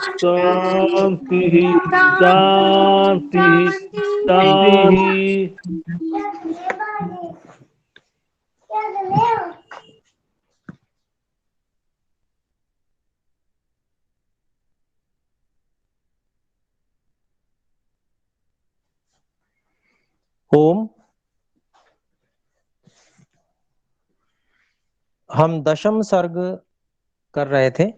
शांति शांति शांति शांति। ओम। हम दशम सर्ग कर रहे थे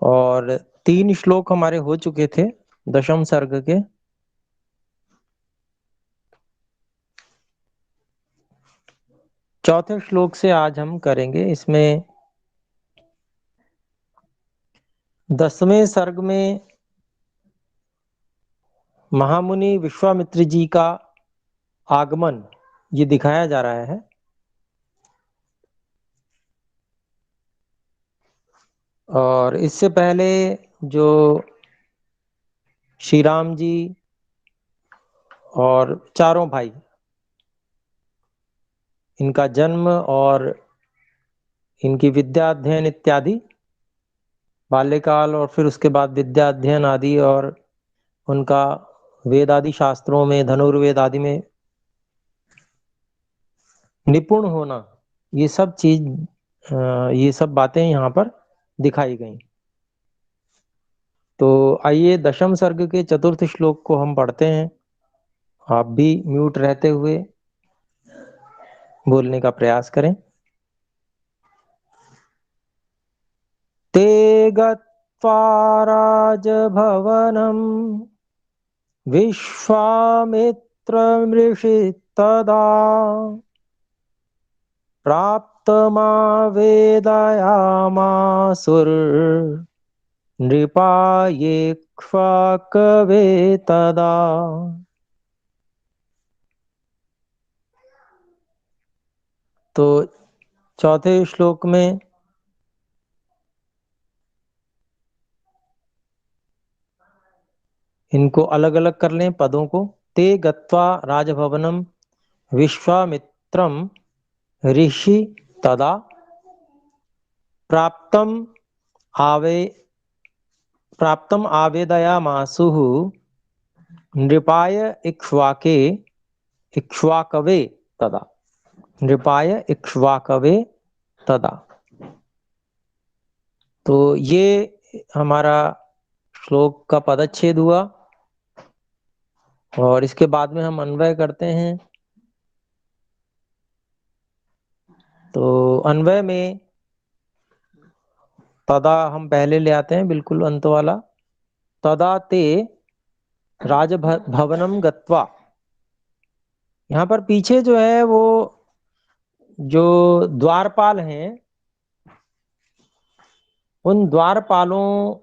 और 3 श्लोक हमारे हो चुके थे दशम सर्ग के। चौथे श्लोक से आज हम करेंगे। इसमें 10वें सर्ग में महामुनि विश्वामित्र जी का आगमन ये दिखाया जा रहा है। और इससे पहले जो श्री राम जी और चारों भाई, इनका जन्म और इनकी विद्या अध्ययन इत्यादि, बाल्यकाल और फिर उसके बाद विद्या अध्ययन आदि, और उनका वेद आदि शास्त्रों में, धनुर्वेद आदि में निपुण होना, ये सब चीज ये सब बातें यहाँ पर दिखाई गई। तो आइए दशम सर्ग के चतुर्थ श्लोक को हम पढ़ते हैं। आप भी म्यूट रहते हुए बोलने का प्रयास करें। ते गत्वा राजभवनं विश्वामित्रमृषितदा प्राप्तमावेदयामासुर्नृपायेक्ष्वाकवे तदा। तो चौथे श्लोक में इनको अलग अलग कर लें पदों को। ते गत्वा राजभवनम विश्वामित्रम ऋषि तदा आवे प्राप्तम आवेदयामासुः नृपाय इक्ष्वाकवे तदा। नृपाय इक्ष्वाकवे तदा। तो ये हमारा श्लोक का पदच्छेद हुआ और इसके बाद में हम अन्वय करते हैं। तो अन्वय में तदा हम पहले ले आते हैं, बिल्कुल अंत वाला। तदा ते राजभवनम गत्वा। यहाँ पर पीछे जो है वो जो द्वारपाल हैं, उन द्वारपालों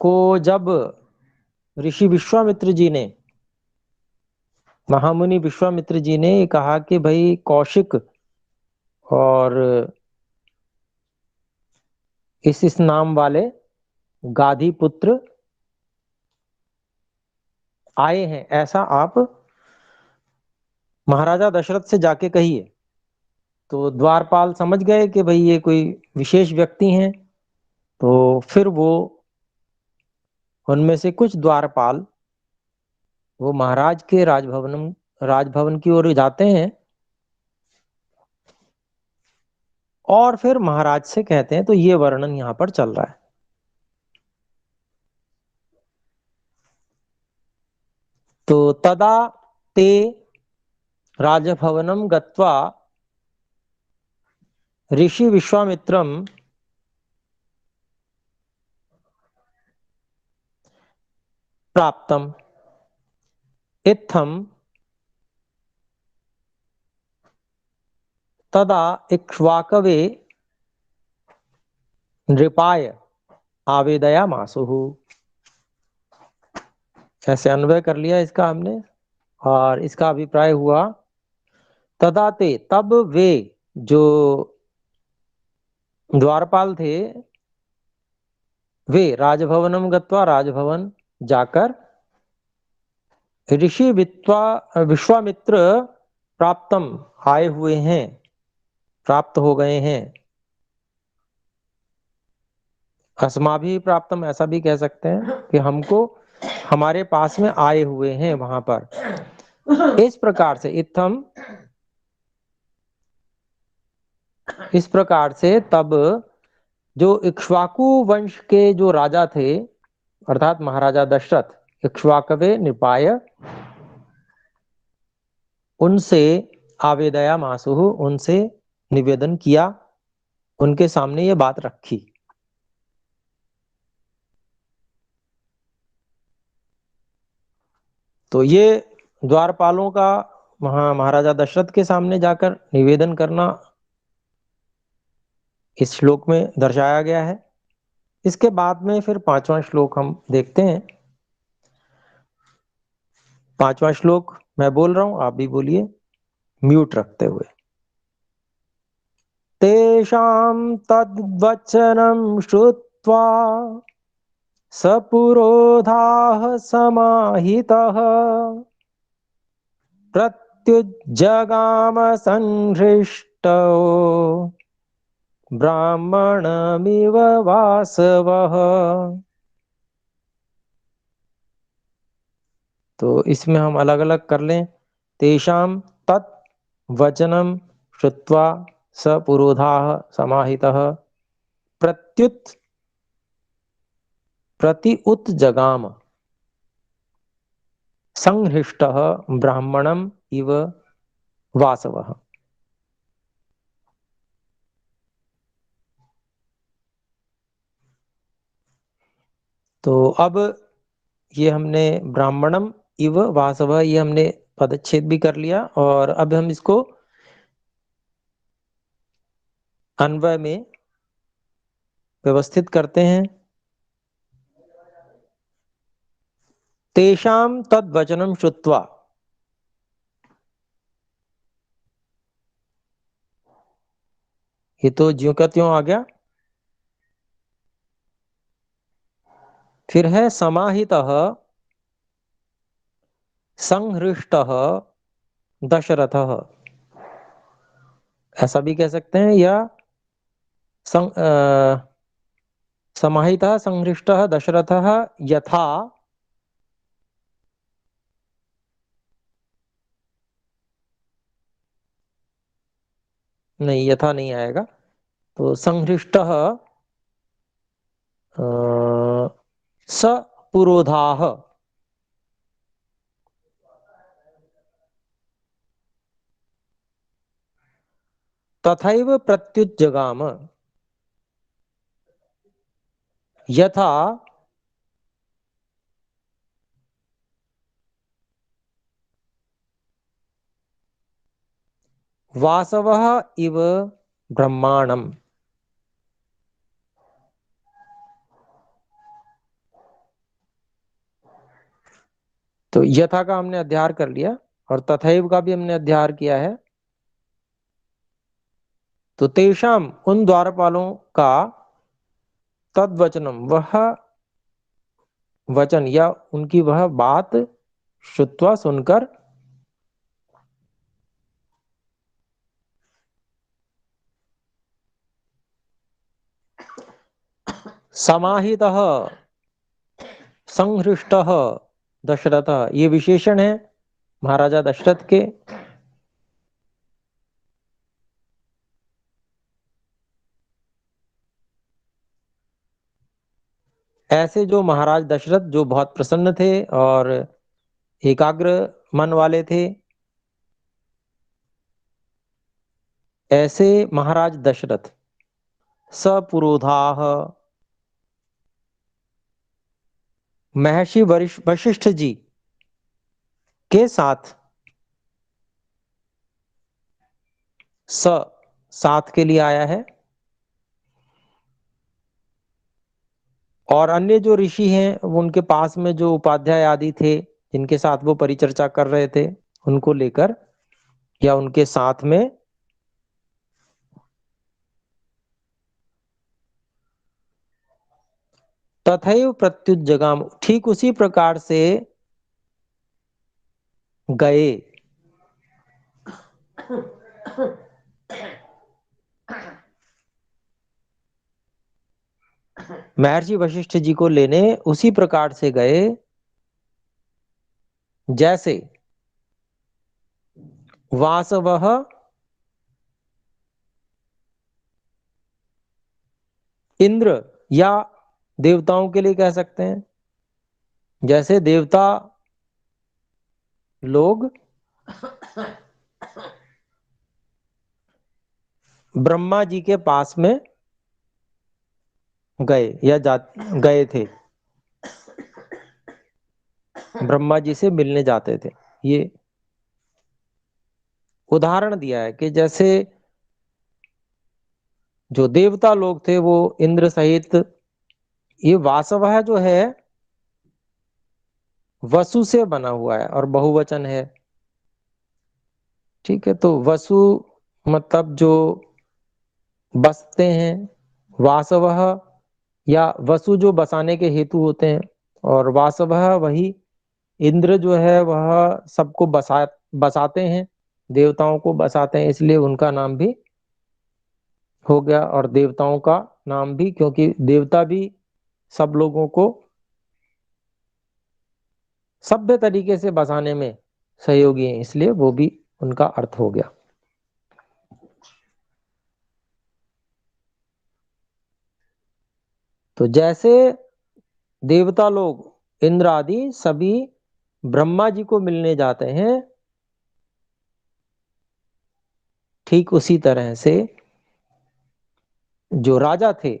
को जब ऋषि विश्वामित्र जी ने, महामुनि विश्वामित्र जी ने कहा कि भाई कौशिक और इस नाम वाले गाधी पुत्र आए हैं, ऐसा आप महाराजा दशरथ से जाके कहिए। तो द्वारपाल समझ गए कि भाई ये कोई विशेष व्यक्ति हैं। तो फिर वो उनमें से कुछ द्वारपाल वो महाराज के राजभवन की ओर जाते हैं और फिर महाराज से कहते हैं। तो ये वर्णन यहाँ पर चल रहा है। तो तदा ते राजभवनम गत्वा ऋषि विश्वामित्रम प्राप्तम इत्थम तदा इक्ष्वाकवे नृपाय आवेदयामासुः। ऐसे अन्वय कर लिया इसका हमने और इसका अभिप्राय हुआ तदा ते, तब वे जो द्वारपाल थे, वे राजभवनम गत्वा, राजभवन जाकर ऋषि विश्वामित्र प्राप्तम आए हुए हैं, प्राप्त हो गए हैं। अस्माभि प्राप्तम ऐसा भी कह सकते हैं कि हमको हमारे पास में आए हुए हैं वहां पर। इस प्रकार से इत्थम, इस प्रकार से तब जो इक्ष्वाकु वंश के जो राजा थे अर्थात महाराजा दशरथ, इक्ष्वाकवे निपाय, उनसे आवेदया मासुहु, उनसे निवेदन किया, उनके सामने ये बात रखी। तो ये द्वारपालों का वहां महाराजा दशरथ के सामने जाकर निवेदन करना इस श्लोक में दर्शाया गया है। इसके बाद में फिर 5वां श्लोक हम देखते हैं। 5वां श्लोक मैं बोल रहा हूं, आप भी बोलिए म्यूट रखते हुए। तेषां तद्वचनं श्रुत्वा सपुरोधाः समाहितः प्रत्युज्जगाम संहृष्टो ब्राह्मणमिव वासवः। तो इसमें हम अलग अलग कर लें। तेषां तत् वचनं श्रुत्वा सपुरोधाः समाहितः प्रत्युत प्रति उत्जगाम संहृष्टः ब्राह्मणम इव वासवः। तो अब ये हमने ब्राह्मणम इव वासवः ये हमने पदच्छेद भी कर लिया, और अब हम इसको अन्वय में व्यवस्थित करते हैं। तेषां तद्वचनं श्रुत्वा, ये तो ज्यों का त्यों आ गया। फिर है समाहितः संहृष्टः दशरथः, ऐसा भी कह सकते हैं, या समाहितः संहृष्टः दशरथः यथा, नहीं यथा नहीं आएगा, तो संहृष्टः सपुरोधाः, तथैव प्रत्युज्जगाम यथा वासवः इव ब्रह्माणम। तो यथा का हमने अध्यार कर लिया और तथैव का भी हमने अध्यार किया है। तो तेषाम उन द्वारपालों का तद्वचनम वह वचन या उनकी वह बात श्रुत्वा सुनकर समाहितः संहृष्टः दशरथ, ये विशेषण है महाराजा दशरथ के। ऐसे जो महाराज दशरथ जो बहुत प्रसन्न थे और एकाग्र मन वाले थे, ऐसे महाराज दशरथ सपुरोधाः, महर्षि वशिष्ठ जी के साथ, स साथ के लिए आया है, और अन्य जो ऋषि हैं वो उनके पास में जो उपाध्याय आदि थे जिनके साथ वो परिचर्चा कर रहे थे उनको लेकर या उनके साथ में तथैव प्रत्युज्जगाम, ठीक उसी प्रकार से गए। महर्षि वशिष्ठ जी को लेने उसी प्रकार से गए जैसे वासवः इंद्र, या देवताओं के लिए कह सकते हैं, जैसे देवता लोग ब्रह्मा जी के पास में गए या गए थे, ब्रह्मा जी से मिलने जाते थे। ये उदाहरण दिया है कि जैसे जो देवता लोग थे वो इंद्र सहित, ये वासवः जो है वसु से बना हुआ है और बहुवचन है। ठीक है, तो वसु मतलब जो बसते हैं, वासवः या वसु जो बसाने के हेतु होते हैं, और वासवः वही इंद्र जो है वह सबको बसाते हैं, देवताओं को बसाते हैं, इसलिए उनका नाम भी हो गया। और देवताओं का नाम भी, क्योंकि देवता भी सब लोगों को सभ्य तरीके से बसाने में सहयोगी हैं, इसलिए वो भी उनका अर्थ हो गया। तो जैसे देवता लोग इंद्र आदि सभी ब्रह्मा जी को मिलने जाते हैं, ठीक उसी तरह से जो राजा थे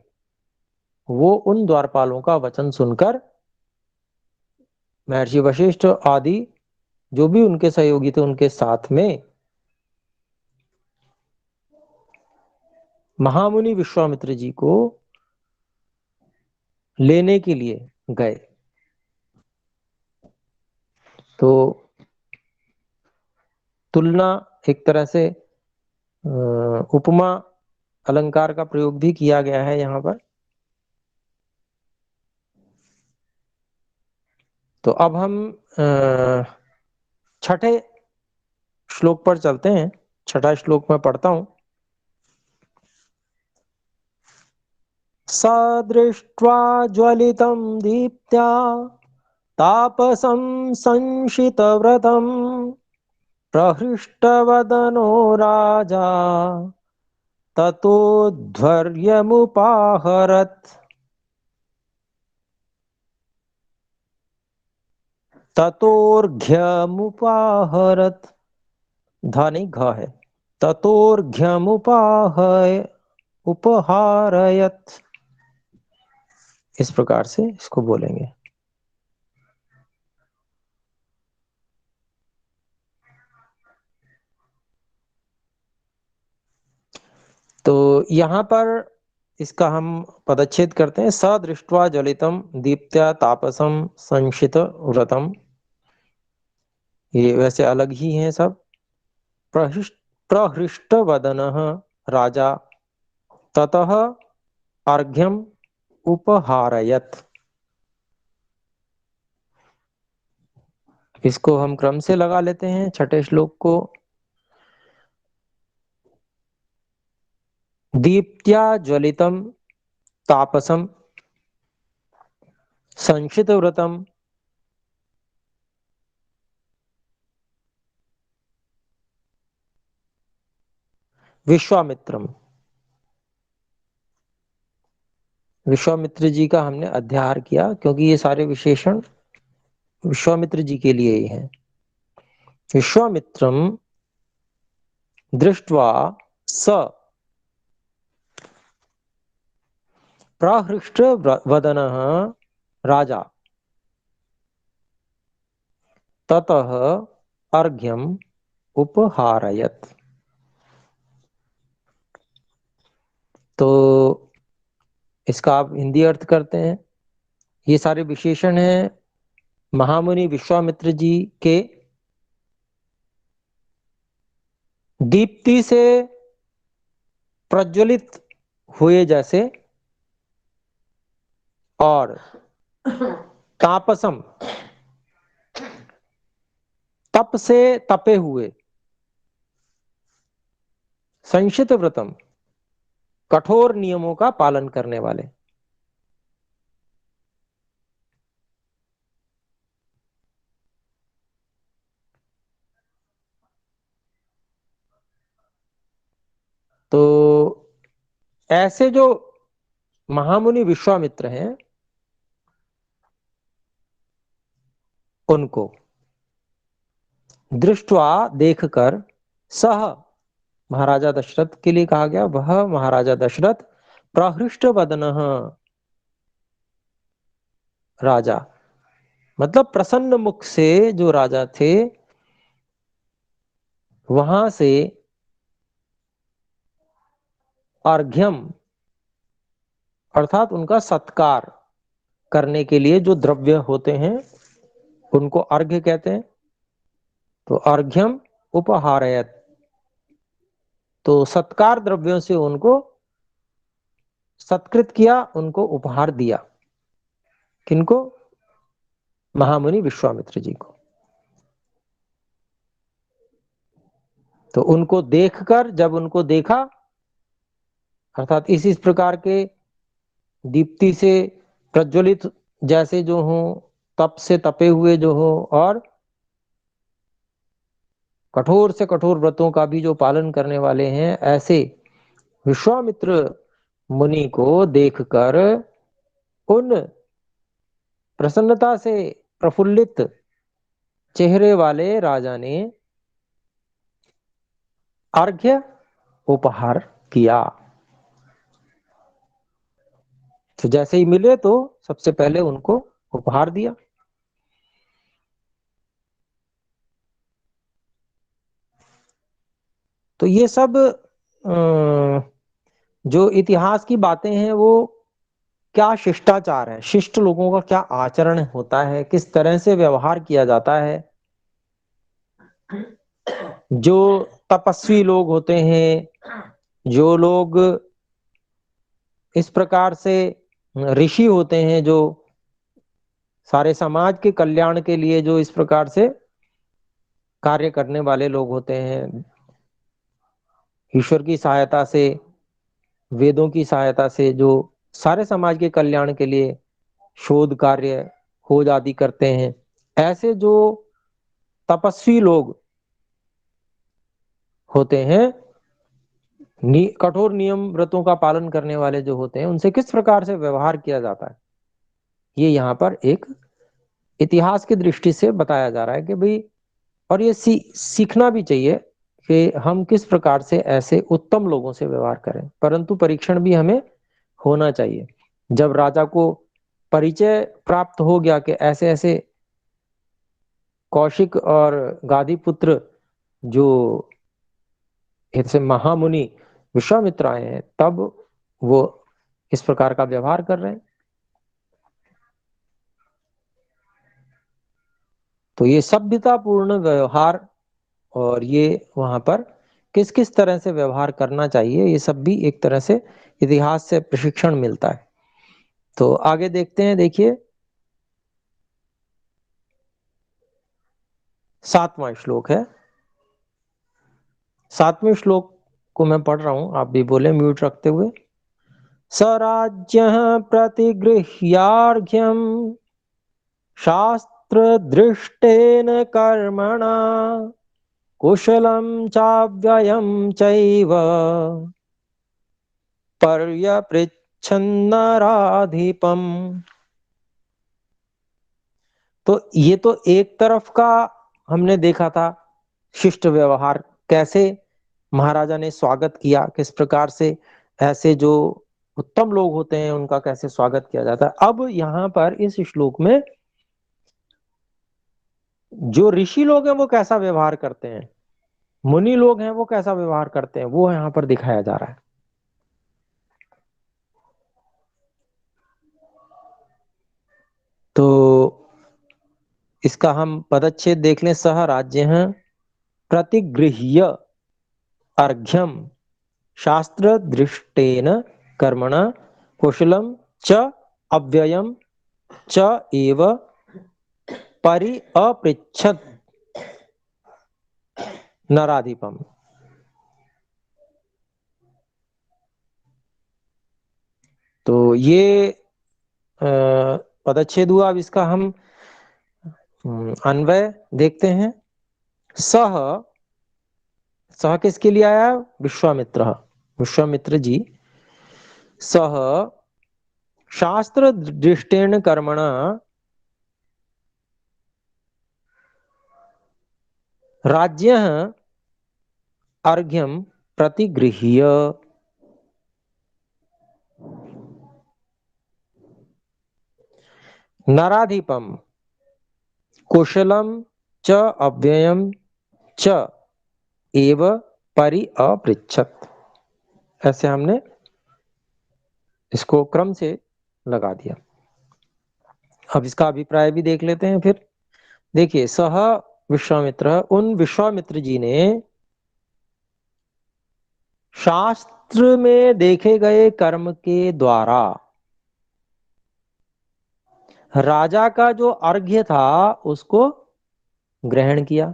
वो उन द्वारपालों का वचन सुनकर महर्षि वशिष्ठ आदि जो भी उनके सहयोगी थे उनके साथ में महामुनि विश्वामित्र जी को लेने के लिए गए। तो तुलना एक तरह से उपमा अलंकार का प्रयोग भी किया गया है यहाँ पर। तो अब हम छठे श्लोक पर चलते हैं। छठा श्लोक में पढ़ता हूं। स दृष्ट्वा ज्वलितं दीप्त्या तापसं संशितव्रतं प्रहृष्टवदनो राजा ततोध्वर्यमुपाहरत्। ततोर्घ्यमुपाहरत्, धनी घ है। ततोर्घ्यमुपाहय उपहारयत्, इस प्रकार से इसको बोलेंगे। तो यहाँ पर इसका हम पदच्छेद करते हैं। स दृष्ट्वा ज्वलितम दीप्त्या तापसम संशित व्रतम, ये वैसे अलग ही हैं सब। प्रहृष्ट वदनः राजा ततः अर्घ्यम उपहारयत्। इसको हम क्रम से लगा लेते हैं छठे श्लोक को। दीप्त्या ज्वलितम तापसम संशित व्रतम विश्वामित्रम। विश्वामित्र जी का हमने अध्याहार किया क्योंकि ये सारे विशेषण विश्वामित्र जी के लिए ही हैं। विश्वामित्रम दृष्ट्वा स प्रहृष्ट वदनः राजा ततः अर्घ्यम उपहारयत्। तो इसका आप हिंदी अर्थ करते हैं। ये सारे विशेषण हैं महामुनि विश्वामित्र जी के दीप्ति से प्रज्वलित हुए जैसे, और तापसम तप से तपे हुए, संशित व्रतम कठोर नियमों का पालन करने वाले। ऐसे जो महामुनि विश्वामित्र हैं उनको दृष्टवा देखकर, सह महाराजा दशरथ के लिए कहा गया, वह महाराजा दशरथ प्रहृष्ट वदनः राजा, मतलब प्रसन्न मुख से जो राजा थे, वहां से अर्घ्यम अर्थात उनका सत्कार करने के लिए जो द्रव्य होते हैं उनको अर्घ्य कहते हैं। तो अर्घ्यम उपहारयत, तो सत्कार द्रव्यों से उनको सत्कृत किया, उनको उपहार दिया। किनको? महामुनि विश्वामित्र जी को। तो उनको देखकर, जब उनको देखा, अर्थात इस प्रकार के दीप्ति से प्रज्वलित जैसे जो हो, तप से तपे हुए जो हो, और कठोर से कठोर व्रतों का भी जो पालन करने वाले हैं, ऐसे विश्वामित्र मुनि को देखकर उन प्रसन्नता से प्रफुल्लित चेहरे वाले राजा ने अर्घ्य उपहार किया। तो जैसे ही मिले तो सबसे पहले उनको उपहार दिया। तो ये सब जो इतिहास की बातें हैं, वो क्या शिष्टाचार है, शिष्ट लोगों का क्या आचरण होता है, किस तरह से व्यवहार किया जाता है। जो तपस्वी लोग होते हैं, जो लोग इस प्रकार से ऋषि होते हैं, जो सारे समाज के कल्याण के लिए जो इस प्रकार से कार्य करने वाले लोग होते हैं, ईश्वर की सहायता से, वेदों की सहायता से जो सारे समाज के कल्याण के लिए शोध कार्य, खोज आदि करते हैं, ऐसे जो तपस्वी लोग होते हैं, कठोर नियम व्रतों का पालन करने वाले जो होते हैं, उनसे किस प्रकार से व्यवहार किया जाता है, ये यहाँ पर एक इतिहास की दृष्टि से बताया जा रहा है कि भाई, और ये सीखना भी चाहिए कि हम किस प्रकार से ऐसे उत्तम लोगों से व्यवहार करें। परंतु परीक्षण भी हमें होना चाहिए। जब राजा को परिचय प्राप्त हो गया कि ऐसे ऐसे कौशिक और गादी पुत्र जो ऐसे महामुनि विश्वामित्र आए हैं, तब वो इस प्रकार का व्यवहार कर रहे हैं। तो ये सभ्यतापूर्ण व्यवहार, और ये वहां पर किस किस तरह से व्यवहार करना चाहिए, ये सब भी एक तरह से इतिहास से प्रशिक्षण मिलता है। तो आगे देखते हैं। देखिए 7वां श्लोक है। 7वें श्लोक को मैं पढ़ रहा हूं, आप भी बोले म्यूट रखते हुए। सराज्यः प्रतिगृह्यार्घ्यम् शास्त्रदृष्टेन कर्मणा कुशलं चाव्ययं चैव पर्यपृच्छन्नराधिपम्। तो ये तो एक तरफ का हमने देखा था शिष्ट व्यवहार, कैसे महाराजा ने स्वागत किया, किस प्रकार से ऐसे जो उत्तम लोग होते हैं उनका कैसे स्वागत किया जाता है। अब यहाँ पर इस श्लोक में जो ऋषि लोग हैं वो कैसा व्यवहार करते हैं, मुनि लोग हैं वो कैसा व्यवहार करते हैं, वो यहाँ पर दिखाया जा रहा है। तो इसका हम पदच्छेद देख लें। सह राज्य प्रतिगृह्य अर्घ्यम शास्त्र दृष्टेन कर्मणा कुशलम च अव्ययम च एव परि अपृच्छत नराधिपम। तो ये पदच्छेद हुआ। अब इसका हम अन्वय देखते हैं। सह, सह किसके लिए आया? विश्वामित्र, विश्वामित्र जी सह शास्त्र दृष्टेन कर्मणा राज्यः अर्घ्यं प्रतिगृह्य नराधिपम कुशलम च अव्ययम च एव परि अपृच्छत। ऐसे हमने इसको क्रम से लगा दिया। अब इसका अभिप्राय भी देख लेते हैं फिर। देखिए, सह विश्वामित्र, उन विश्वामित्र जी ने शास्त्र में देखे गए कर्म के द्वारा राजा का जो अर्घ्य था उसको ग्रहण किया।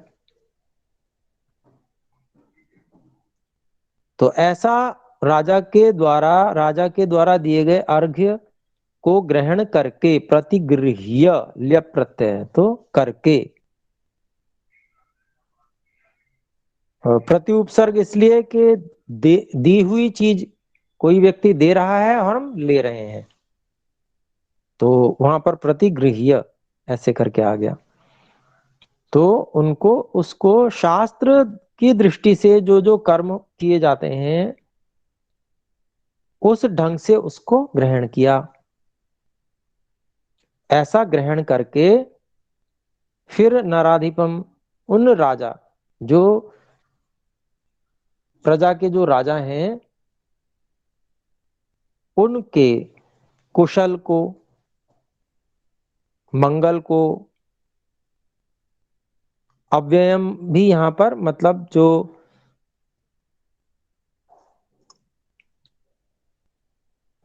तो ऐसा राजा के द्वारा दिए गए अर्घ्य को ग्रहण करके, प्रतिगृह्य, ल्यप प्रत्यय है तो करके, प्रति उपसर्ग इसलिए कि दी हुई चीज कोई व्यक्ति दे रहा है और हम ले रहे हैं, तो वहां पर प्रतिगृह्य ऐसे करके आ गया। तो उनको उसको शास्त्र की दृष्टि से जो जो कर्म किए जाते हैं उस ढंग से उसको ग्रहण किया। ऐसा ग्रहण करके फिर नराधिपम, उन राजा, जो प्रजा के जो राजा हैं, उनके कुशल को, मंगल को, अव्ययम भी यहां पर मतलब जो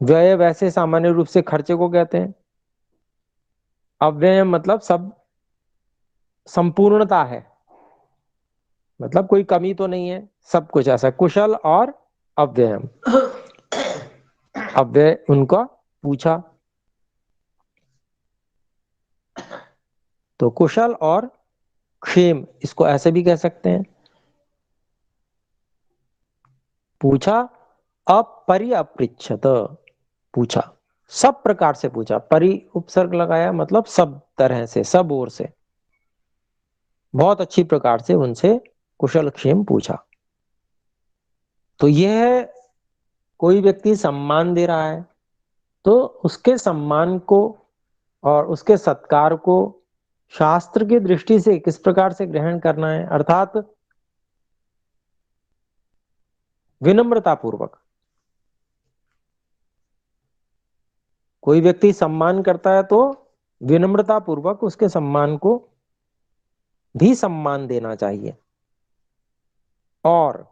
व्यय वैसे सामान्य रूप से खर्चे को कहते हैं, अव्ययम मतलब सब संपूर्णता है, मतलब कोई कमी तो नहीं है, सब कुछ ऐसा, कुशल और अव्ययम। अव्यय उनका पूछा, तो कुशल और क्षेम इसको ऐसे भी कह सकते हैं। पूछा, अपरि अपृच्छत, पूछा, सब प्रकार से पूछा, परि उपसर्ग लगाया मतलब सब तरह से, सब ओर से, बहुत अच्छी प्रकार से उनसे कुशल क्षेम पूछा। तो यह कोई व्यक्ति सम्मान दे रहा है तो उसके सम्मान को और उसके सत्कार को शास्त्र की दृष्टि से किस प्रकार से ग्रहण करना है, अर्थात विनम्रता पूर्वक। कोई व्यक्ति सम्मान करता है तो विनम्रता पूर्वक उसके सम्मान को भी सम्मान देना चाहिए, और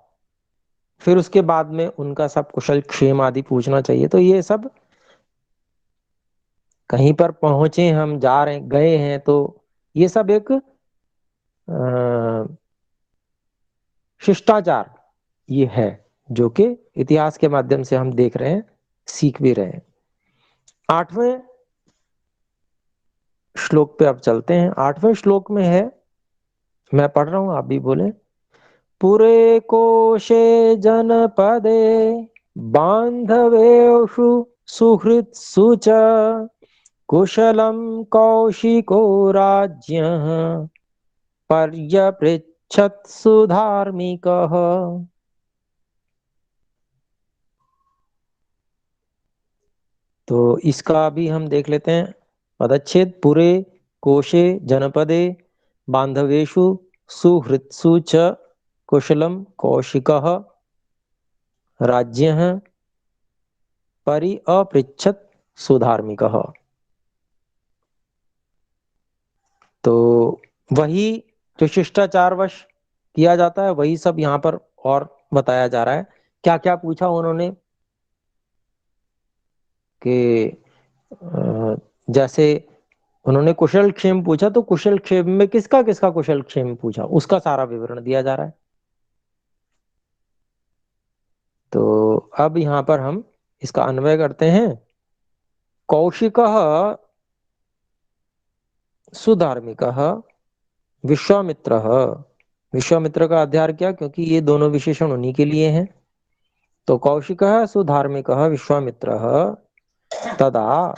फिर उसके बाद में उनका सब कुशल क्षेम आदि पूछना चाहिए। तो ये सब कहीं पर पहुंचे, हम जा रहे गए हैं, तो ये सब एक शिष्टाचार ये है, जो कि इतिहास के माध्यम से हम देख रहे हैं, सीख भी रहे हैं। 8वें श्लोक पे अब चलते हैं। 8वें श्लोक में है, मैं पढ़ रहा हूं, आप भी बोले। पुरे कोशे जनपदे बांधवेषु सुहृत्सु च कुशलं कौशिको राज्ञः पर्यपृच्छत्सु धार्मिकः। तो इसका भी हम देख लेते हैं पदच्छेद। पुरे कोशे जनपदे बांधवेषु सुहृत्सु च कुशलम कौशिकः राज्ञः परि अपृच्छत् सुधार्मिकः। तो वही जो शिष्टाचारवश किया जाता है वही सब यहाँ पर और बताया जा रहा है। क्या क्या पूछा उन्होंने कि जैसे उन्होंने कुशल क्षेम पूछा, तो कुशल क्षेम में किसका किसका कुशल क्षेम पूछा उसका सारा विवरण दिया जा रहा है। तो अब यहाँ पर हम इसका अन्वय करते हैं। कौशिकः सुधार्मिकः विश्वामित्रः। विश्वामित्र का अध्यार क्या, क्योंकि ये दोनों विशेषण उन्हीं के लिए हैं। तो कौशिकः सुधार्मिकः विश्वामित्रः तदा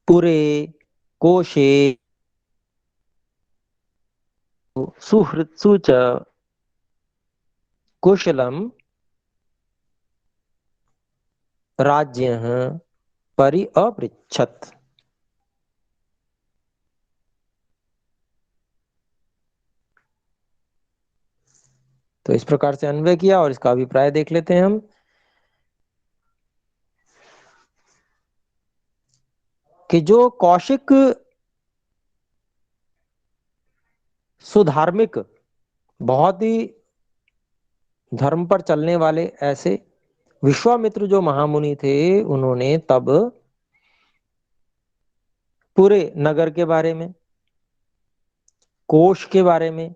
पुरे कोशे सुहृत्सु च कुशलं राज्ञः परि अपृच्छत्। तो इस प्रकार से अन्वय किया और इसका अभिप्राय देख लेते हैं हम कि जो कौशिक सुधार्मिक, बहुत ही धर्म पर चलने वाले ऐसे विश्वामित्र जो महामुनि थे, उन्होंने तब पूरे नगर के बारे में, कोष के बारे में,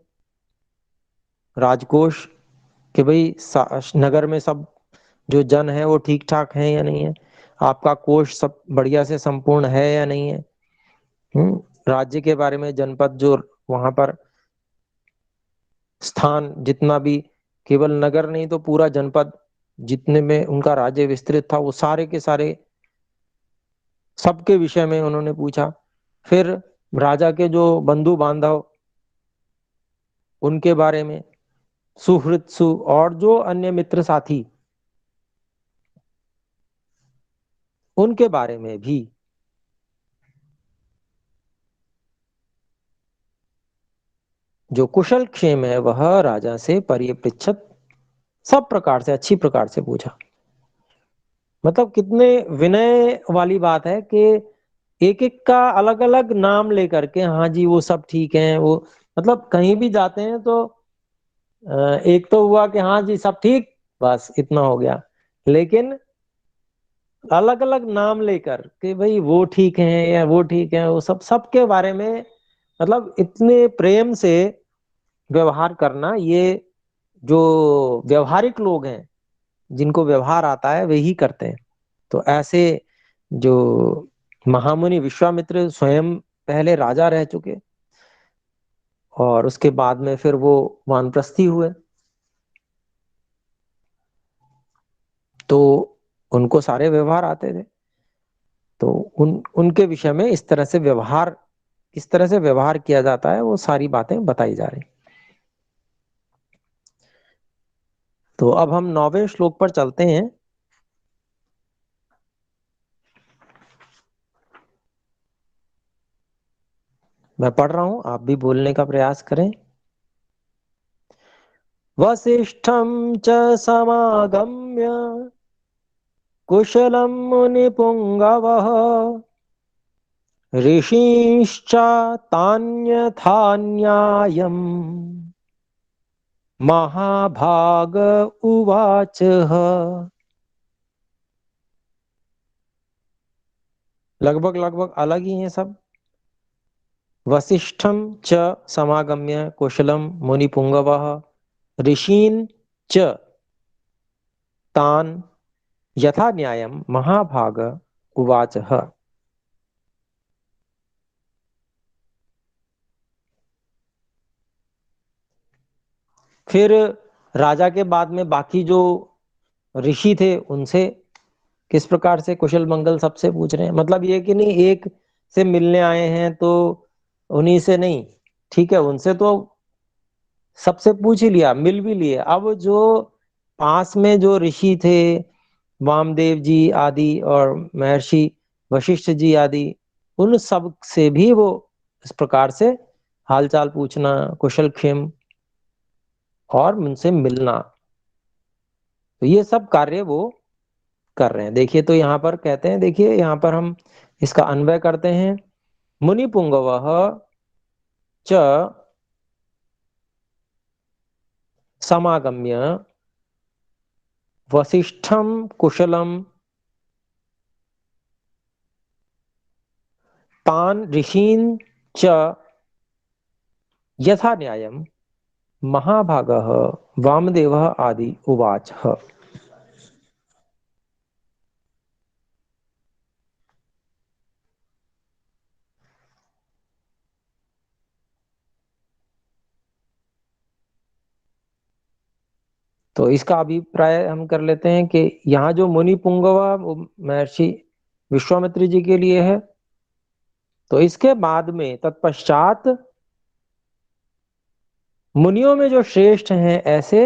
राजकोष, कि भाई नगर में सब जो जन है वो ठीक ठाक है या नहीं है, आपका कोष सब बढ़िया से संपूर्ण है या नहीं है। राज्य के बारे में, जनपद जो वहां पर स्थान जितना भी, केवल नगर नहीं तो पूरा जनपद जितने में उनका राज्य विस्तृत था, वो सारे के सारे सबके विषय में उन्होंने पूछा। फिर राजा के जो बंधु बांधव, उनके बारे में, सुहृत्सु और जो अन्य मित्र साथी, उनके बारे में भी। जो कुशल क्षेम है वह राजा से परिपृच्छत, सब प्रकार से, अच्छी प्रकार से पूछा। मतलब कितने विनय वाली बात है कि एक एक का अलग अलग नाम लेकर के, हाँ जी वो सब ठीक है, वो मतलब कहीं भी जाते हैं तो एक तो हुआ कि हाँ जी सब ठीक, बस इतना हो गया। लेकिन अलग अलग नाम लेकर कि भाई वो ठीक है या वो ठीक है, वो सब सबके बारे में, मतलब इतने प्रेम से व्यवहार करना, ये जो व्यवहारिक लोग हैं, जिनको व्यवहार आता है वही करते हैं। तो ऐसे जो महामुनि विश्वामित्र स्वयं पहले राजा रह चुके, और उसके बाद में फिर वो वानप्रस्थी हुए, तो उनको सारे व्यवहार आते थे। तो उनके विषय में इस तरह से व्यवहार, किस तरह से व्यवहार किया जाता है, वो सारी बातें बताई जा रही। तो अब हम 9वें श्लोक पर चलते हैं। मैं पढ़ रहा हूं, आप भी बोलने का प्रयास करें। वसिष्ठं च समागम्य कुशलं मुनिपुङ्गवः ऋषीश्च तान्यथा न्यायम् महाभाग उवाच। लगभग लगभग अलग ही हैं सब। वसिष्ठं च समागम्य कुशलं मुनिपुङ्गवः ऋषीन् च तान् यथा न्यायम् महाभाग उवाच। फिर राजा के बाद में बाकी जो ऋषि थे, उनसे किस प्रकार से कुशल मंगल सबसे पूछ रहे हैं। मतलब ये कि नहीं एक से मिलने आए हैं तो उन्हीं से नहीं, ठीक है, उनसे तो सबसे पूछ ही लिया, मिल भी लिए। अब जो पास में जो ऋषि थे, वामदेव जी आदि और महर्षि वशिष्ठ जी आदि, उन सब से भी वो इस प्रकार से हालचाल पूछना, कुशल क्षेम और उनसे मिलना, तो ये सब कार्य वो कर रहे हैं। देखिए तो यहाँ पर कहते हैं, देखिए यहाँ पर हम इसका अन्वय करते हैं। मुनि पुंगवः च समागम्य वसिष्ठं कुशलं तान् ऋषीन् च यथा न्यायम् महाभागः वामदेवः आदि उवाच। तो इसका अभिप्राय हम कर लेते हैं कि यहाँ जो मुनि पुंगवा वो महर्षि विश्वामित्र जी के लिए है। तो इसके बाद में तत्पश्चात मुनियों में जो श्रेष्ठ हैं ऐसे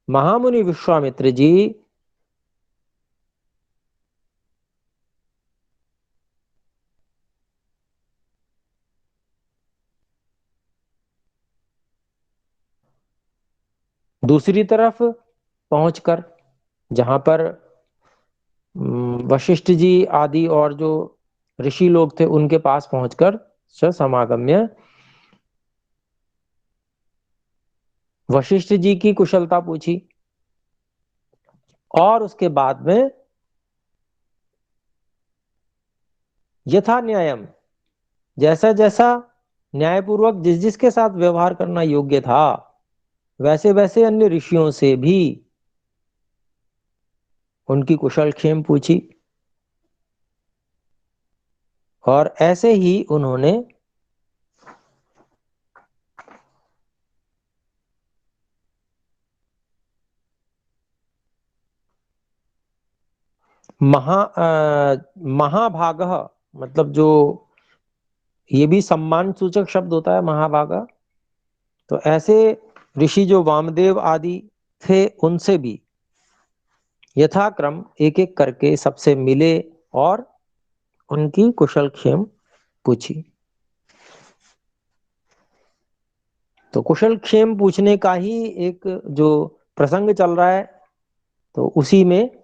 महामुनि विश्वामित्र जी दूसरी तरफ पहुंचकर, जहां पर वशिष्ठ जी आदि और जो ऋषि लोग थे उनके पास पहुंचकर समागम्य वशिष्ठ जी की कुशलता पूछी, और उसके बाद में यथा न्यायम, जैसा जैसा न्यायपूर्वक जिस जिसके साथ व्यवहार करना योग्य था वैसे वैसे अन्य ऋषियों से भी उनकी कुशल क्षेम पूछी। और ऐसे ही उन्होंने महाभाग, मतलब जो ये भी सम्मान सूचक शब्द होता है महाभागा। तो ऐसे ऋषि जो वामदेव आदि थे उनसे भी यथाक्रम एक एक करके सबसे मिले और उनकी कुशल क्षेम पूछी। तो कुशल क्षेम पूछने का ही एक जो प्रसंग चल रहा है, तो उसी में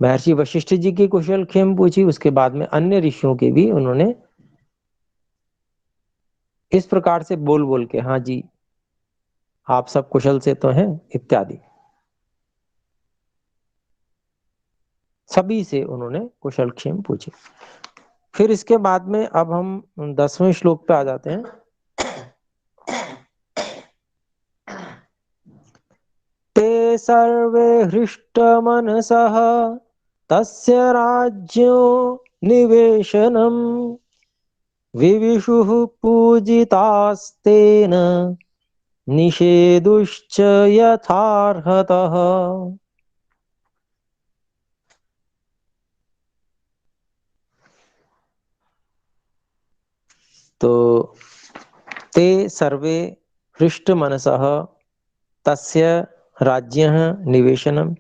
महर्षि वशिष्ठ जी की कुशल क्षेम पूछी, उसके बाद में अन्य ऋषियों के भी उन्होंने इस प्रकार से बोल बोल के, हाँ जी आप सब कुशल से तो हैं इत्यादि, सभी से उन्होंने कुशल क्षेम पूछे। फिर इसके बाद में अब हम 10वें श्लोक पे आ जाते हैं। ते सर्वे हृष्टमनसः तस्य राज्यो निवेशनम् विविशुः पूजितास्तेन निषेदुश्च यथार्हतः। तो ते सर्वे हृष्टमनसः तस्य राज्यः निवेशनम्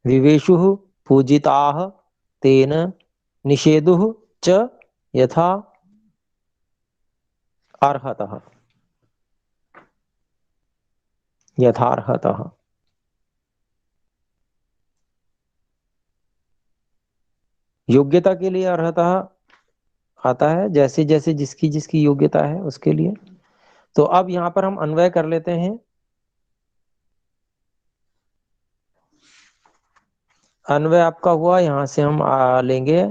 विवेशुः पूजिताः तेन निषेदुः च यथा अर्हतः, यथार्हतः। योग्यता के लिए अर्हता आता है, जैसे जैसे जिसकी जिसकी योग्यता है उसके लिए। तो अब यहां पर हम अन्वय कर लेते हैं। अन्वय आपका हुआ, यहां से हम लेंगे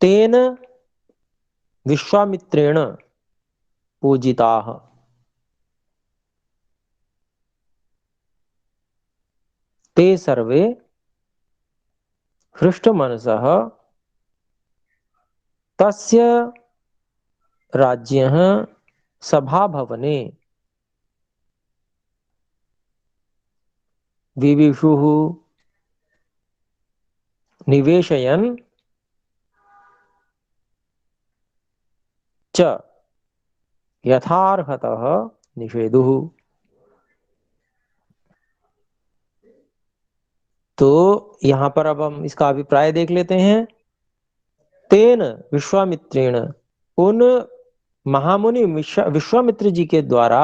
तेन विश्वामित्रेण पूजिताः। ते सर्वे हृष्टमनसः तस्य राज्यः सभाभवने विविशुः निवेशयन् च यथार्हतः निषेधुः। तो यहां पर अब हम इसका अभिप्राय देख लेते हैं। तेन विश्वामित्रेण, उन महामुनि विश्वामित्र जी के द्वारा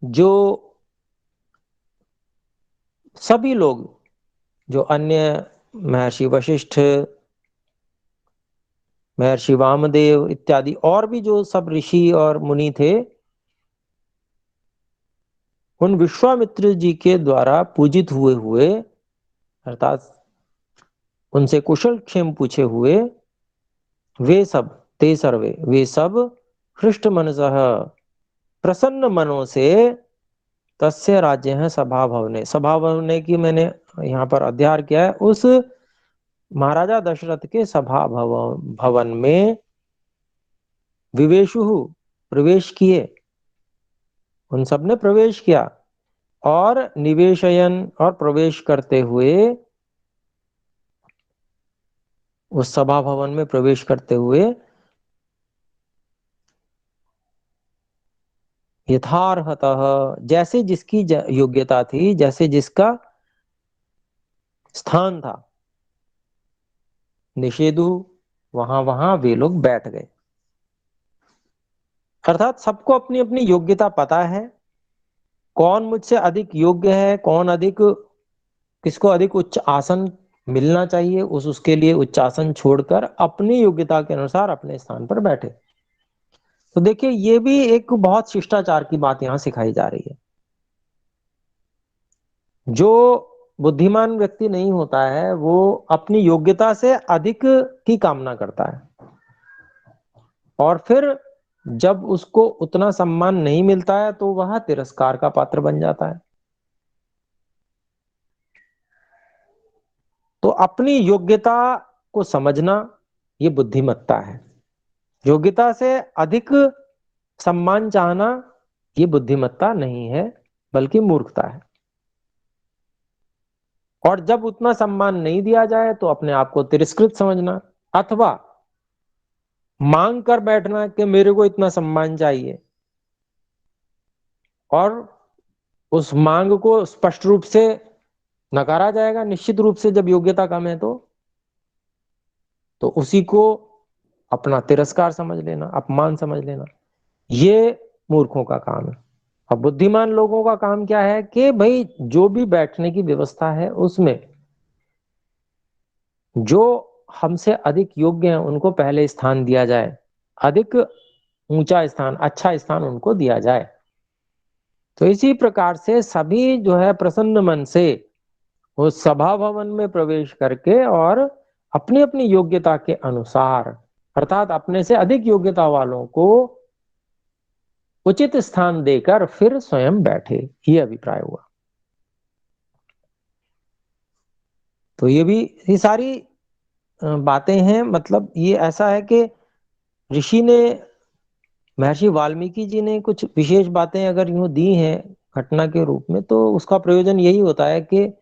जो सभी लोग, जो अन्य महर्षि वशिष्ठ, महर्षि वामदेव इत्यादि और भी जो सब ऋषि और मुनि थे, उन विश्वामित्र जी के द्वारा पूजित हुए हुए, अर्थात उनसे कुशल क्षेम पूछे हुए वे सब, ते सर्वे, वे सब हृष्ट मनसः, प्रसन्न मनों से, तस्य राज्य है सभा भवने, सभा भवने की मैंने यहाँ पर अध्ययन किया है, उस महाराजा दशरथ के सभा भवन में विवेशु प्रवेश किए, उन सब ने प्रवेश किया, और निवेशयन और प्रवेश करते हुए, उस सभा भवन में प्रवेश करते हुए यथार्हतः, जैसे जिसकी योग्यता थी, जैसे जिसका स्थान था, निषेधु, वहां वहां वे लोग बैठ गए। अर्थात सबको अपनी अपनी योग्यता पता है, कौन मुझसे अधिक योग्य है, कौन अधिक, किसको अधिक उच्च आसन मिलना चाहिए, उसके लिए उच्च आसन छोड़कर अपनी योग्यता के अनुसार अपने स्थान पर बैठे। तो देखिए, ये भी एक बहुत शिष्टाचार की बात यहां सिखाई जा रही है। जो बुद्धिमान व्यक्ति नहीं होता है, वो अपनी योग्यता से अधिक की कामना करता है, और फिर जब उसको उतना सम्मान नहीं मिलता है तो वह तिरस्कार का पात्र बन जाता है। तो अपनी योग्यता को समझना, ये बुद्धिमत्ता है। योग्यता से अधिक सम्मान चाहना, ये बुद्धिमत्ता नहीं है, बल्कि मूर्खता है। और जब उतना सम्मान नहीं दिया जाए तो अपने आप को तिरस्कृत समझना, अथवा मांग कर बैठना कि मेरे को इतना सम्मान चाहिए, और उस मांग को स्पष्ट रूप से नकारा जाएगा निश्चित रूप से, जब योग्यता कम है तो उसी को अपना तिरस्कार समझ लेना, अपमान समझ लेना, ये मूर्खों का काम है। अब बुद्धिमान लोगों का काम क्या है कि भाई, जो भी बैठने की व्यवस्था है उसमें जो हमसे अधिक योग्य हैं उनको पहले स्थान दिया जाए, अधिक ऊंचा स्थान, अच्छा स्थान उनको दिया जाए। तो इसी प्रकार से सभी जो है प्रसन्न मन से उस सभा भवन में प्रवेश करके, और अपनी अपनी योग्यता के अनुसार, अर्थात अपने से अधिक योग्यता वालों को उचित स्थान देकर फिर स्वयं बैठे, ये अभिप्राय हुआ। तो ये सारी बातें हैं, मतलब ये ऐसा है कि ऋषि ने, महर्षि वाल्मीकि जी ने कुछ विशेष बातें अगर यूं दी हैं घटना के रूप में, तो उसका प्रयोजन यही होता है कि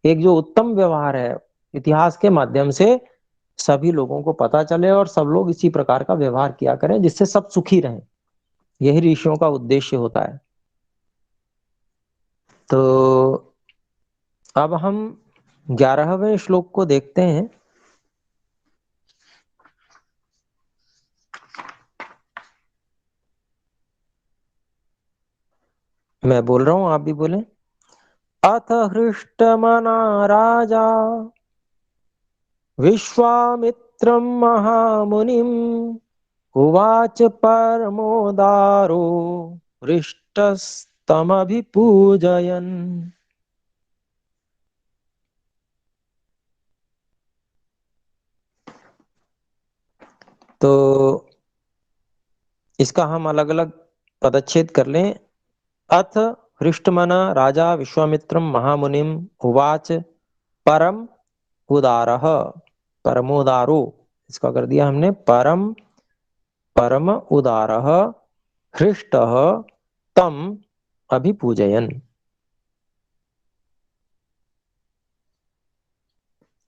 एक जो उत्तम व्यवहार है इतिहास के माध्यम से सभी लोगों को पता चले, और सब लोग इसी प्रकार का व्यवहार किया करें जिससे सब सुखी रहें। यही ऋषियों का उद्देश्य होता है। तो अब हम 11वें श्लोक को देखते हैं। मैं बोल रहा हूं, आप भी बोलें। अथ हृष्टमना राजा विश्वामित्रं महामुनिम् उवाच परमोदारो हृष्टस्तमभिपूजयन्। तो इसका हम अलग अलग पदच्छेद कर लें। अथ हृष्टमना राजा विश्वामित्रं महामुनिम् उवाच परम उदारः, परमोदारो, इसका कर दिया हमने परम, परम उदारः हृष्टः तम अभिपूजयन्।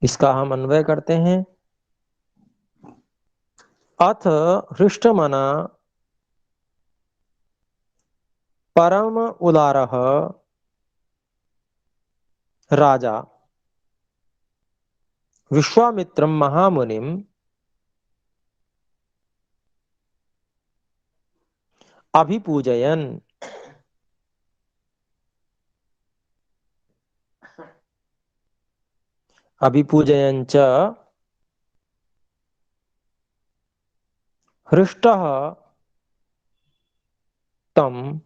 इसका हम अन्वय करते हैं। अथ हृष्टमना परम उदारः राजा विश्वामित्रं महामुनिम् अभिपूजयन्। अभिपूजयन् च हृष्टः तम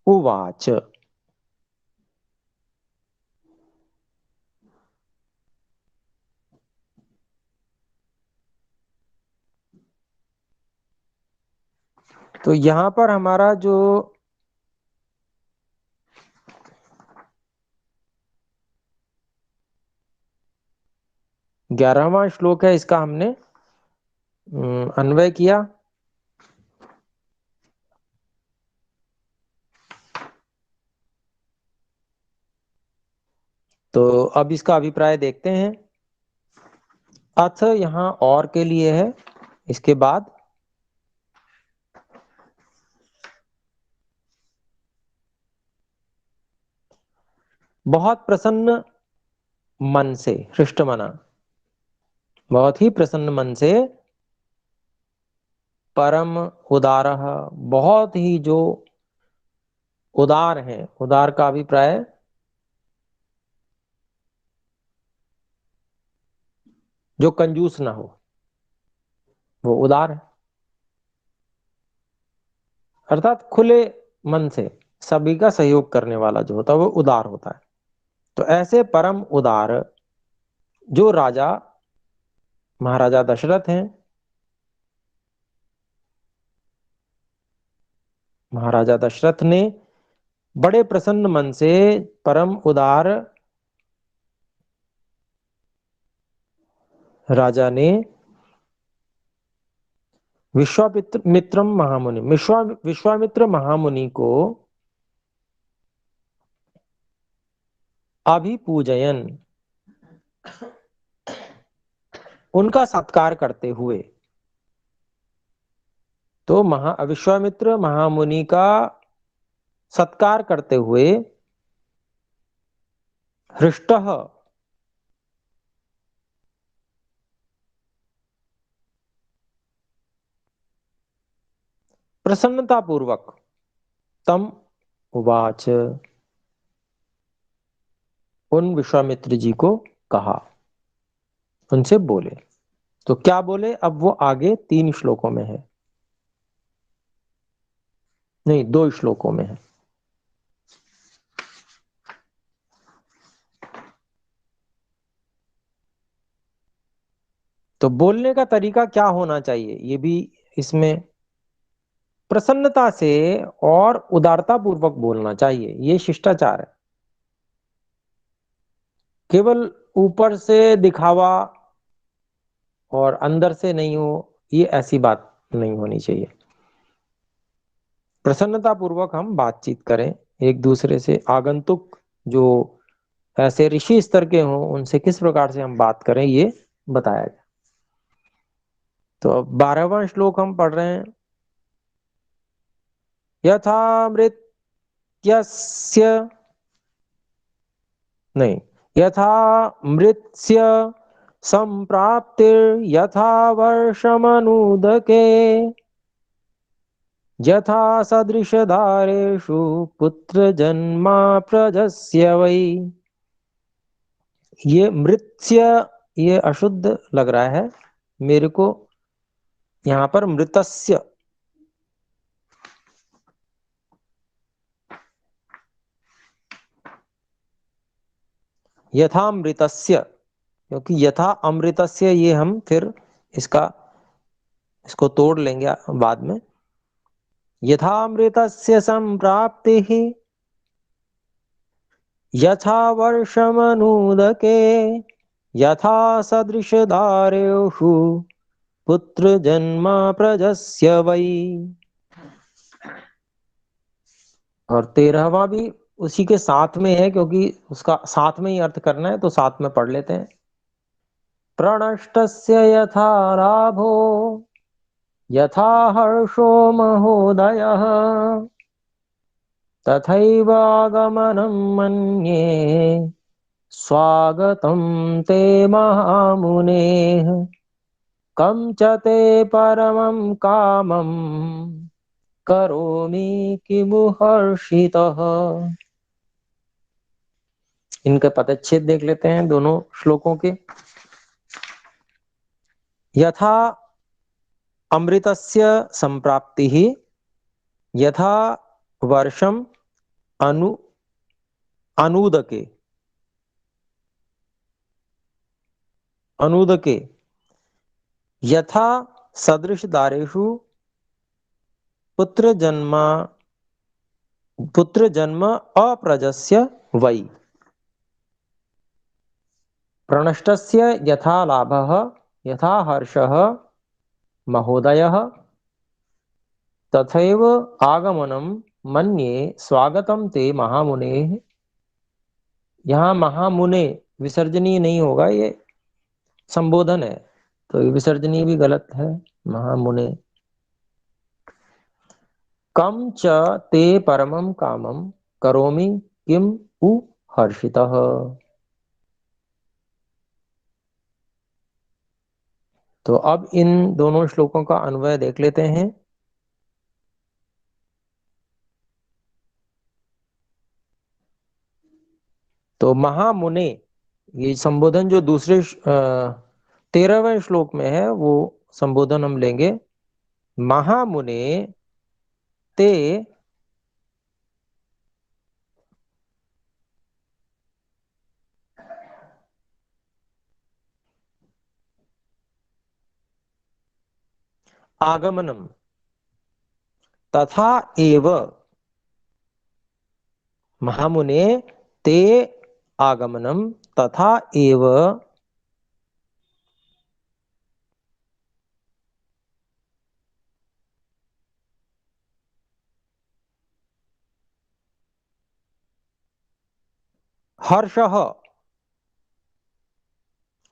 उवाच। तो यहां पर हमारा जो 11वां श्लोक है, इसका हमने अन्वय किया। तो अब इसका अभिप्राय देखते हैं। अथ यहां और के लिए है, इसके बाद बहुत प्रसन्न मन से, हृष्ट मना, बहुत ही प्रसन्न मन से, परम उदारः, बहुत ही जो उदार है, उदार का अभिप्राय जो कंजूस ना हो, वो उदार है। अर्थात खुले मन से सभी का सहयोग करने वाला जो होता है वो उदार होता है। तो ऐसे परम उदार जो राजा महाराजा दशरथ हैं, महाराजा दशरथ ने बड़े प्रसन्न मन से, परम उदार राजा ने विश्वामित्र मित्रम महामुनि, विश्वामित्र महामुनि को अभिपूजयन, उनका सत्कार करते हुए। तो विश्वामित्र महामुनि का सत्कार करते हुए हृष्टः, प्रसन्नता पूर्वक, तम उवाच, उन विश्वामित्र जी को कहा, उनसे बोले। तो क्या बोले, अब वो आगे 3 श्लोकों में है, नहीं 2 श्लोकों में है। तो बोलने का तरीका क्या होना चाहिए, ये भी इसमें प्रसन्नता से और उदारता पूर्वक बोलना चाहिए, ये शिष्टाचार है। केवल ऊपर से दिखावा और अंदर से नहीं हो, ये ऐसी बात नहीं होनी चाहिए। प्रसन्नता पूर्वक हम बातचीत करें एक दूसरे से। आगंतुक जो ऐसे ऋषि स्तर के हों, उनसे किस प्रकार से हम बात करें, ये बताया गया। तो अब 12वां श्लोक हम पढ़ रहे हैं। यथा मृत्यस्य, नहीं, यथा मृत्स्य संप्राप्तिर यथा वर्षमनुदके, यथा सदृशधारेषु पुत्र जन्मा प्रजस्य वै। ये मृत्स्य, ये अशुद्ध लग रहा है मेरे को, यहां पर मृतस्य, यथामृतस्य, क्योंकि यथा अमृतस्य ये हम फिर इसको तोड़ लेंगे बाद में। यथामृतस्य संप्राप्तिः यथा वर्षमनूदके, यथा सदृशधारेषु पुत्र जन्म प्रजस्य वै। और 13वां भी उसी के साथ में है, क्योंकि उसका साथ में ही अर्थ करना है, तो साथ में पढ़ लेते हैं। प्रणष्टस्य यथा लाभो यथा हर्षो महोदयः, तथैवागमनं मन्ये स्वागतं ते महामुनेः। कं च ते परमं कामं करोमि किमुहर्षितः। इनके पदच्छेद देख लेते हैं दोनों श्लोकों के। यथा अमृतस्य संप्राप्तिः यथा वर्षम अनु अनुदके, अनुदके, यथा सदृश दारेषु पुत्र जन्म अप्रजस्य वै प्रणष्टस्य यथा लाभः यथा हर्षः महोदयः तथैव आगमनम मन्ये स्वागतम ते महामुने। यहाँ महामुने विसर्जनीय नहीं होगा, ये संबोधन है, तो विसर्जनीय भी गलत है। महामुने कम च ते परमं कामं करोमि किम उ हर्षितः। तो अब इन दोनों श्लोकों का अन्वय देख लेते हैं। तो महामुने, ये संबोधन जो दूसरे 13वें श्लोक में है, वो संबोधन हम लेंगे। महामुने ते आगमनम तथा एव, महामुने ते आगमनम तथा एव हर्षः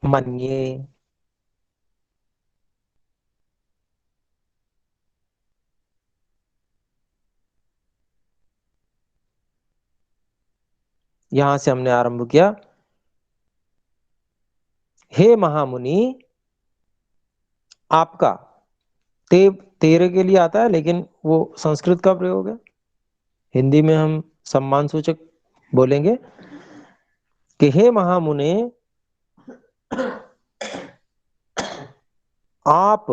मन्ये। यहां से हमने आरंभ किया। हे महामुनि, आपका, ते तेरे के लिए आता है, लेकिन वो संस्कृत का प्रयोग है। हिंदी में हम सम्मान सूचक बोलेंगे कि हे महामुने, आप,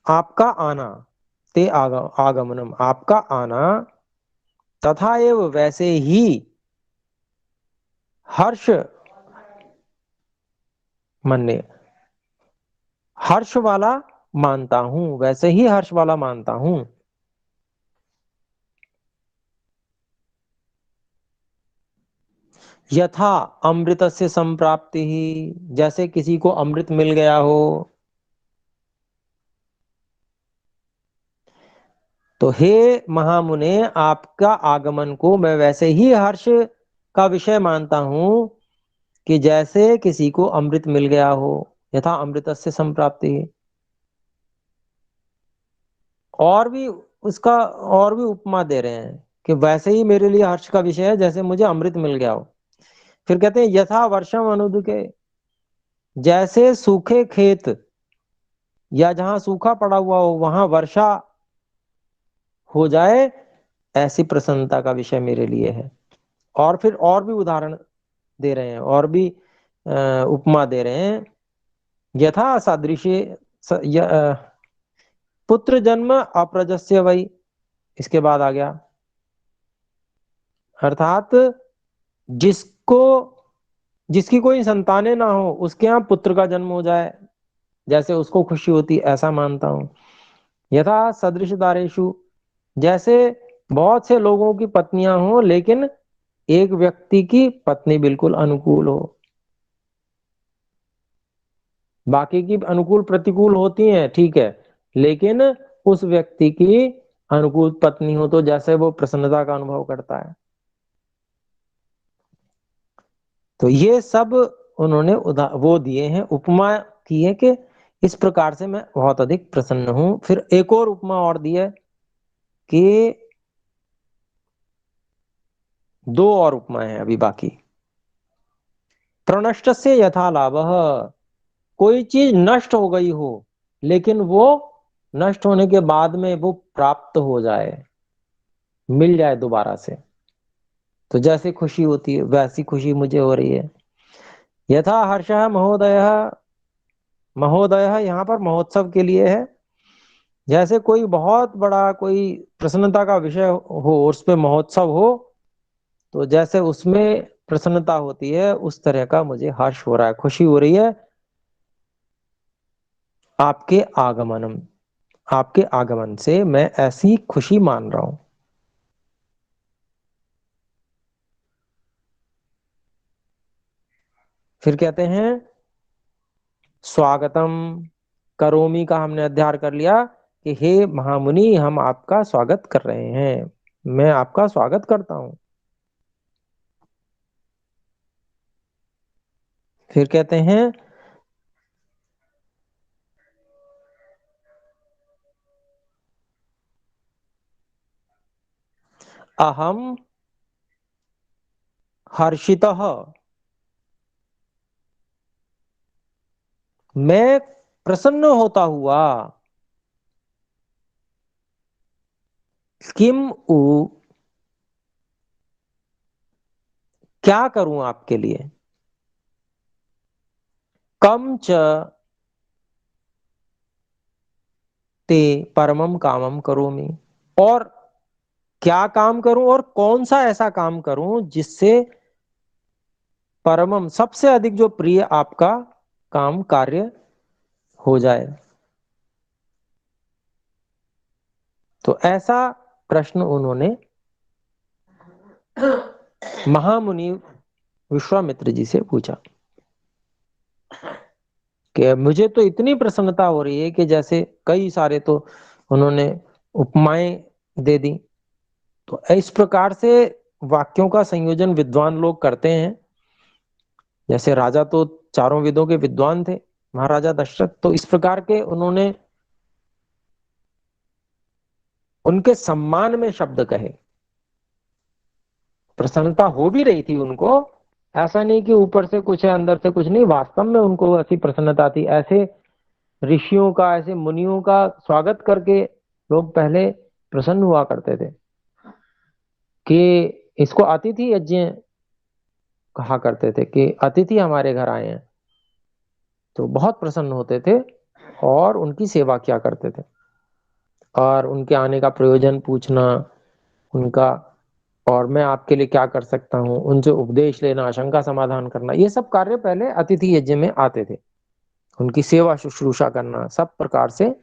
आपका आना, ते आगमनम, आपका आना, तथा एव वैसे ही, हर्ष मन्ने, हर्ष वाला मानता हूं, वैसे ही हर्ष वाला मानता हूं। यथा अमृत से संप्राप्ति ही, जैसे किसी को अमृत मिल गया हो। तो हे महामुने, आपका आगमन को मैं वैसे ही हर्ष का विषय मानता हूं कि जैसे किसी को अमृत मिल गया हो। यथा अमृत से संप्राप्ति। और भी उसका और भी उपमा दे रहे हैं कि वैसे ही मेरे लिए हर्ष का विषय है जैसे मुझे अमृत मिल गया हो। फिर कहते हैं यथा वर्षम अनुदुके, जैसे सूखे खेत या जहां सूखा पड़ा हुआ हो वहां वर्षा हो जाए, ऐसी प्रसन्नता का विषय मेरे लिए है। और फिर और भी उदाहरण दे रहे हैं, और भी उपमा दे रहे हैं। यथा सादृश्य पुत्र जन्म अप्रजस्य वही, इसके बाद आ गया, अर्थात जिसको, जिसकी कोई संतानें ना हो उसके यहाँ पुत्र का जन्म हो जाए, जैसे उसको खुशी होती, ऐसा मानता हूं। यथा सदृश दारेशु, जैसे बहुत से लोगों की पत्नियां हो लेकिन एक व्यक्ति की पत्नी बिल्कुल अनुकूल हो। बाकी की अनुकूल प्रतिकूल होती हैं, ठीक है, लेकिन उस व्यक्ति की अनुकूल पत्नी हो तो जैसे वो प्रसन्नता का अनुभव करता है। तो ये सब उन्होंने वो दिए हैं, उपमा की है कि इस प्रकार से मैं बहुत अधिक प्रसन्न हूं। फिर एक और उपमा और दी है कि दो और उपमा है अभी बाकी। प्रनष्ट से यथा लाभ, कोई चीज नष्ट हो गई हो लेकिन वो नष्ट होने के बाद में वो प्राप्त हो जाए, मिल जाए दोबारा से, तो जैसे खुशी होती है वैसी खुशी मुझे हो रही है। यथा हर्ष महोदय, महोदय यहाँ पर महोत्सव के लिए है। जैसे कोई बहुत बड़ा कोई प्रसन्नता का विषय हो, उस पे महोत्सव हो, तो जैसे उसमें प्रसन्नता होती है उस तरह का मुझे हर्ष हो रहा है, खुशी हो रही है आपके आगमनम, आपके आगमन से मैं ऐसी खुशी मान रहा हूं। फिर कहते हैं स्वागतम करोमि का हमने अध्ययन कर लिया कि हे महामुनि, हम आपका स्वागत कर रहे हैं, मैं आपका स्वागत करता हूं। फिर कहते हैं अहम हर्षितः, मैं प्रसन्न होता हुआ, किम उ, क्या करूं आपके लिए, कम च ते परमम कामम करोमि, और क्या काम करूं और कौन सा ऐसा काम करूं जिससे परमम सबसे अधिक जो प्रिय आपका काम कार्य हो जाए। तो ऐसा प्रश्न उन्होंने महामुनि विश्वामित्र जी से पूछा कि मुझे तो इतनी प्रसन्नता हो रही है कि जैसे कई सारे तो उन्होंने उपमाएं दे दी। तो इस प्रकार से वाक्यों का संयोजन विद्वान लोग करते हैं। जैसे राजा तो चारों वेदों के विद्वान थे, महाराजा दशरथ, तो इस प्रकार के उन्होंने उनके सम्मान में शब्द कहे। प्रसन्नता हो भी रही थी उनको, ऐसा नहीं कि ऊपर से कुछ है अंदर से कुछ नहीं, वास्तव में उनको ऐसी प्रसन्नता थी। ऐसे ऋषियों का, ऐसे मुनियों का स्वागत करके लोग पहले प्रसन्न हुआ करते थे कि इसको अतिथि यज्ञ कहा करते थे, कि अतिथि हमारे घर आए हैं। तो बहुत प्रसन्न होते थे और उनकी सेवा किया करते थे, और उनके आने का प्रयोजन पूछना उनका, और मैं आपके लिए क्या कर सकता हूँ, उनसे उपदेश लेना, आशंका समाधान करना, ये सब कार्य पहले अतिथि यज्ञ में आते थे। उनकी सेवा शुश्रूषा करना, सब प्रकार से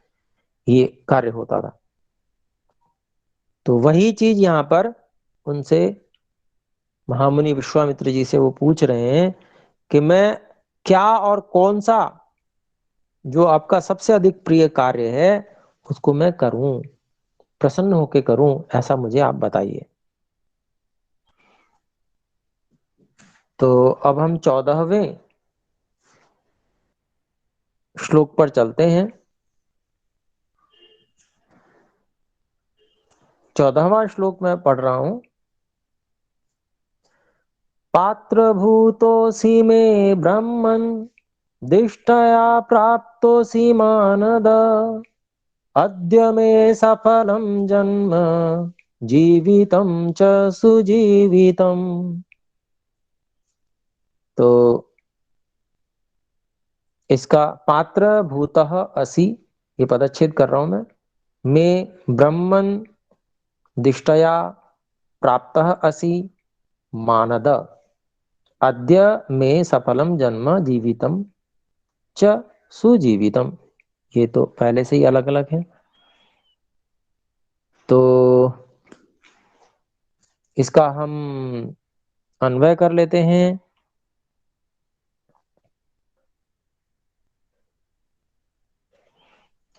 ये कार्य होता था। तो वही चीज यहाँ पर उनसे महामुनि विश्वामित्र जी से वो पूछ रहे हैं कि मैं क्या और कौन सा जो आपका सबसे अधिक प्रिय कार्य है उसको मैं करूं, प्रसन्न होके करूं, ऐसा मुझे आप बताइए। तो अब हम 14वें श्लोक पर चलते हैं। 14वां श्लोक मैं पढ़ रहा हूं। पात्रभूतोऽसि मे ब्रह्मन् दिष्टया प्राप्तोऽसि मानद, अद्य मे सफलं जन्म जीवितं च सुजीवितम्। तो इसका पात्र भूतः असि, ये पदच्छेद कर रहा हूं मैं ब्रह्मन दिष्टया प्राप्तः असि मानद, अद्य मे सफलम जन्म जीवितम च सुजीवितम। ये तो पहले से ही अलग अलग है। तो इसका हम अन्वय कर लेते हैं।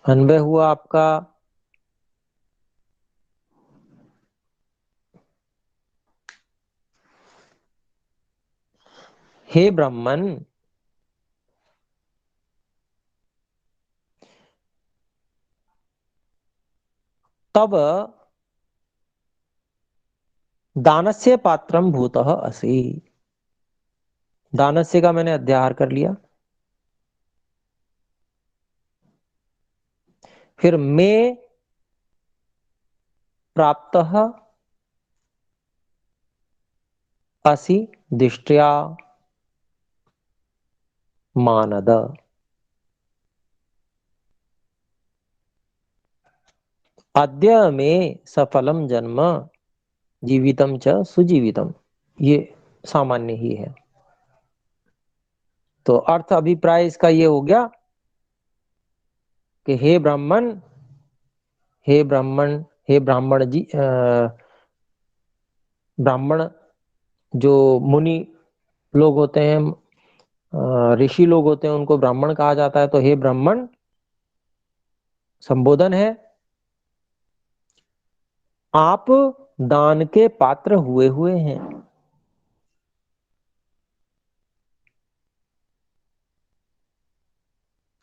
अन्वय हुआ आपका हे ब्राह्मण, तब दानस्य पात्रम भूतः असि। दानस्य का मैंने अध्याहार कर लिया। फिर मैं प्राप्तः असि दिष्ट्या मानद, अद्य मे सफलम जन्म जीवितम च सुजीवितम। ये सामान्य ही है। तो अर्थ अभिप्राय इसका ये हो गया कि हे ब्राह्मण, हे ब्राह्मण जी, ब्राह्मण जो मुनि लोग होते हैं, ऋषि लोग होते हैं, उनको ब्राह्मण कहा जाता है। तो हे ब्राह्मण संबोधन है, आप दान के पात्र हुए हुए हैं।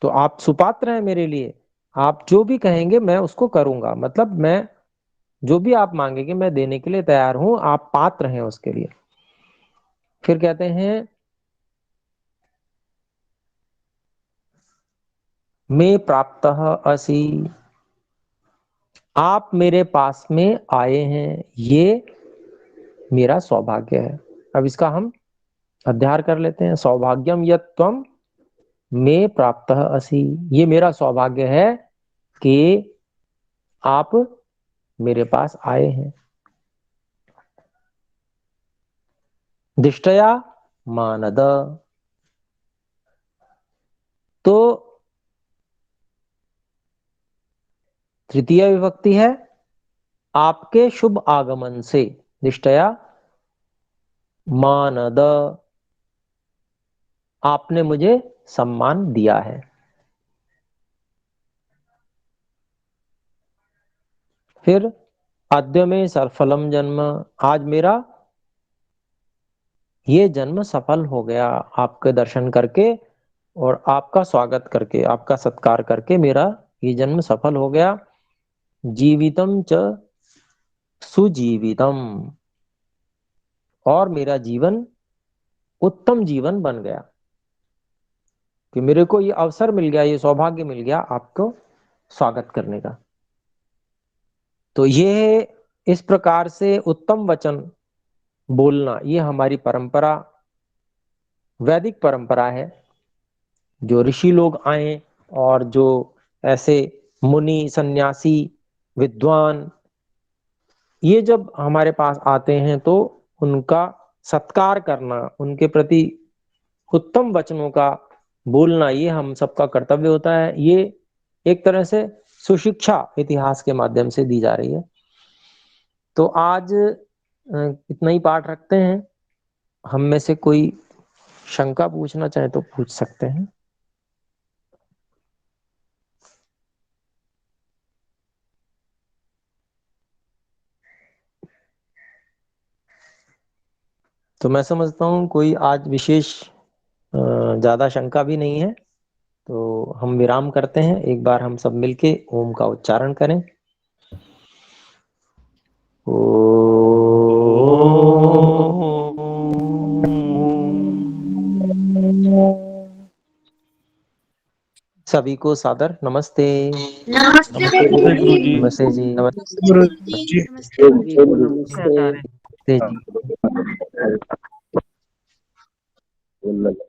तो आप सुपात्र हैं मेरे लिए, आप जो भी कहेंगे मैं उसको करूंगा, मतलब मैं जो भी आप मांगेंगे मैं देने के लिए तैयार हूं, आप पात्र हैं उसके लिए। फिर कहते हैं, मैं प्राप्त असि, आप मेरे पास में आए हैं, ये मेरा सौभाग्य है। अब इसका हम अध्ययन कर लेते हैं। सौभाग्यम यत् त्वम मे प्राप्त असि, ये मेरा सौभाग्य है कि आप मेरे पास आए हैं। दिष्टया मानद, तो तृतीय विभक्ति है आपके शुभ आगमन से। दिष्टया मानद, आपने मुझे सम्मान दिया है। फिर अद्य में सफलम जन्म, आज मेरा ये जन्म सफल हो गया, आपके दर्शन करके और आपका स्वागत करके, आपका सत्कार करके मेरा ये जन्म सफल हो गया। जीवितम च सुजीवितम, और मेरा जीवन उत्तम जीवन बन गया, कि मेरे को ये अवसर मिल गया, ये सौभाग्य मिल गया आपको स्वागत करने का। तो ये इस प्रकार से उत्तम वचन बोलना, ये हमारी परंपरा, वैदिक परंपरा है। जो ऋषि लोग आए और जो ऐसे मुनि सन्यासी विद्वान ये जब हमारे पास आते हैं तो उनका सत्कार करना, उनके प्रति उत्तम वचनों का बोलना, ये हम सबका कर्तव्य होता है। ये एक तरह से सुशिक्षा इतिहास के माध्यम से दी जा रही है। तो आज इतना ही पाठ रखते हैं। हम में से कोई शंका पूछना चाहे तो पूछ सकते हैं। तो मैं समझता हूँ कोई आज विशेष ज्यादा शंका भी नहीं है। तो हम विराम करते हैं, एक बार हम सब मिलके ओम का उच्चारण करें। सभी को सादर नमस्ते। नमस्ते नमस्ते गुरु जी। नमस्ते जी, नमस्ते गुरु जी, जी। नमस्ते जी, नमस्ते जी।